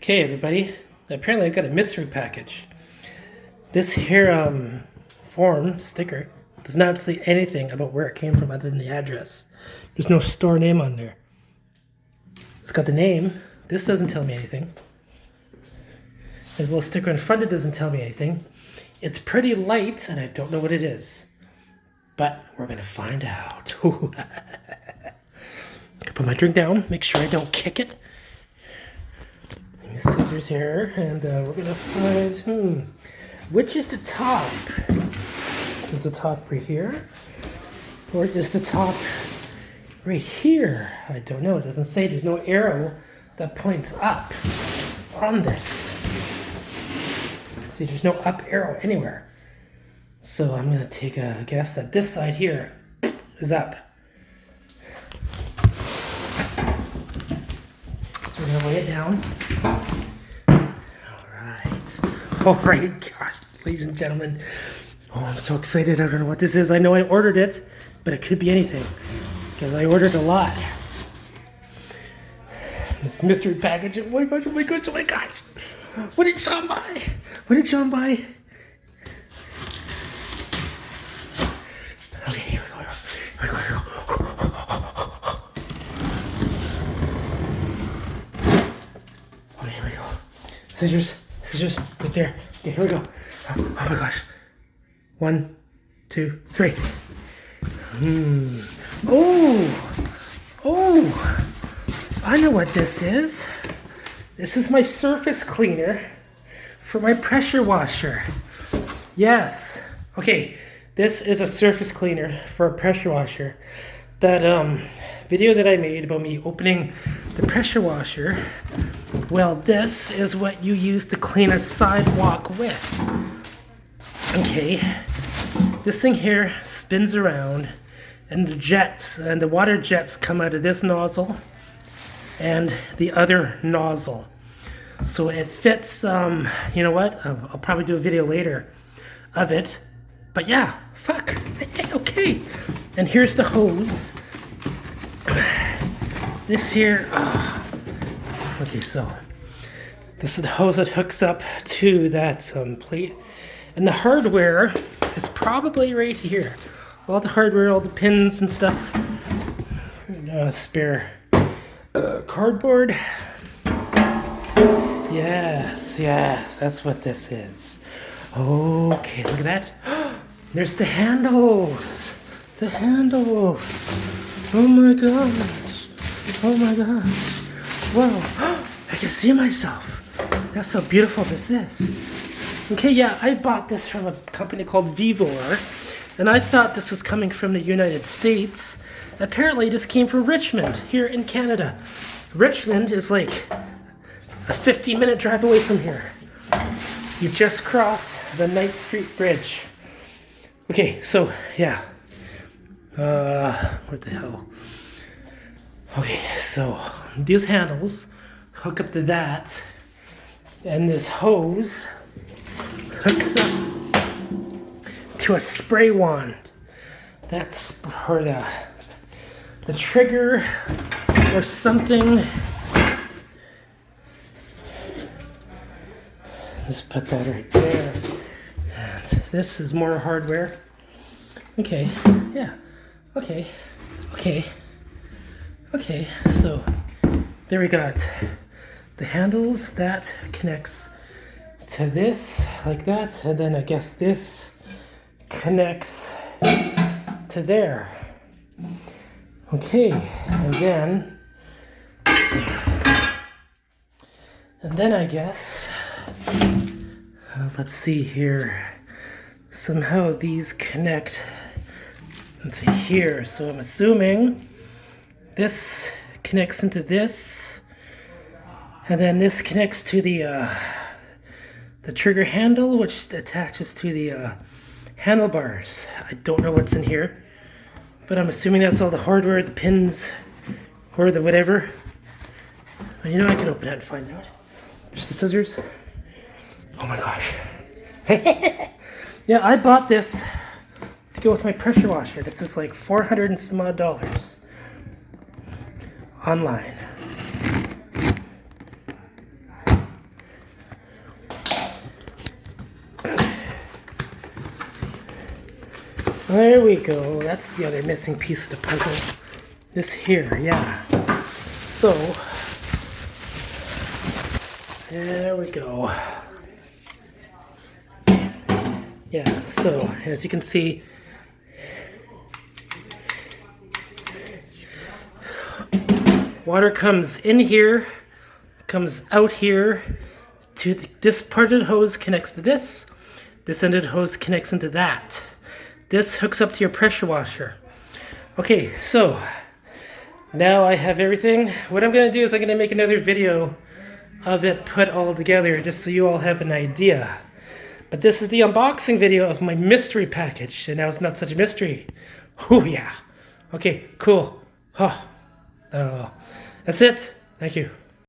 Okay, everybody. Apparently I got a mystery package. This here form sticker does not say anything about where it came from other than the address. There's no store name on there. It's got the name. This doesn't tell me anything. There's a little sticker in front that doesn't tell me anything. It's pretty light, and I don't know what it is. But we're going to find out. Put my drink down, make sure I don't kick it. Scissors here, and we're going to find, which is the top? Is the top right here? Or is the top right here? I don't know. It doesn't say. There's no arrow that points up on this. See, there's no up arrow anywhere. So I'm going to take a guess that this side here is up. So we're going to weigh it down. All right, gosh, ladies and gentlemen. Oh, I'm so excited. I don't know what this is. I know I ordered it, but it could be anything because I ordered a lot. This mystery package. Oh my gosh, oh my gosh, oh my gosh. What did Sean buy? What did Sean buy? Okay, here we go. Here we go. Here we go. Okay, here we go. Scissors, right there. Okay, here we go. Oh my gosh. 1, 2, 3. Oh, I know what this is. This is my surface cleaner for my pressure washer. Yes. Okay, this is a surface cleaner for a pressure washer. That video that I made about me opening the pressure washer, well, this is what you use to clean a sidewalk with. Okay, this thing here spins around, and the jets and the water jets come out of this nozzle and the other nozzle. So it fits, you know what? I'll probably do a video later of it. But yeah, fuck. Okay. And here's the hose. This here, okay, so this is the hose that hooks up to that plate. And the hardware is probably right here. All the hardware, all the pins and stuff. Spare cardboard. Yes, that's what this is. Okay, look at that. There's the handles. The handles. Oh my gosh. Oh my gosh. Wow. I can see myself. That's how beautiful this is. Okay, yeah, I bought this from a company called Vevor, and I thought this was coming from the United States. Apparently, this came from Richmond, here in Canada. Richmond is like a 15-minute drive away from here. You just cross the Knight Street Bridge. Okay, so, yeah. What the hell? Okay, so these handles hook up to that, and this hose hooks up to a spray wand. That's for the trigger or something. Just put that right there. And this is more hardware. Okay, yeah. Okay, so there we got the handles that connects to this like that, and then I guess this connects to there. Okay, and then I guess let's see here. Somehow these connect into here, so I'm assuming this connects into this, and then this connects to the trigger handle, which attaches to the handlebars. I don't know what's in here, but I'm assuming that's all the hardware, the pins, or the whatever. But you know, I can open it and find out. Just the scissors. Oh my gosh. Yeah, I bought this to go with my pressure washer. This is like $400 and some odd online. There we go. That's the other missing piece of the puzzle. This here, yeah. So, there we go. Yeah, so as you can see, water comes in here, comes out here, to this part of the hose connects to this end of the hose connects into that. This hooks up to your pressure washer. Okay, so now I have everything. What I'm gonna do is I'm gonna make another video of it put all together just so you all have an idea. But this is the unboxing video of my mystery package, and now it's not such a mystery. Oh yeah. Okay, cool. Oh, that's it. Thank you.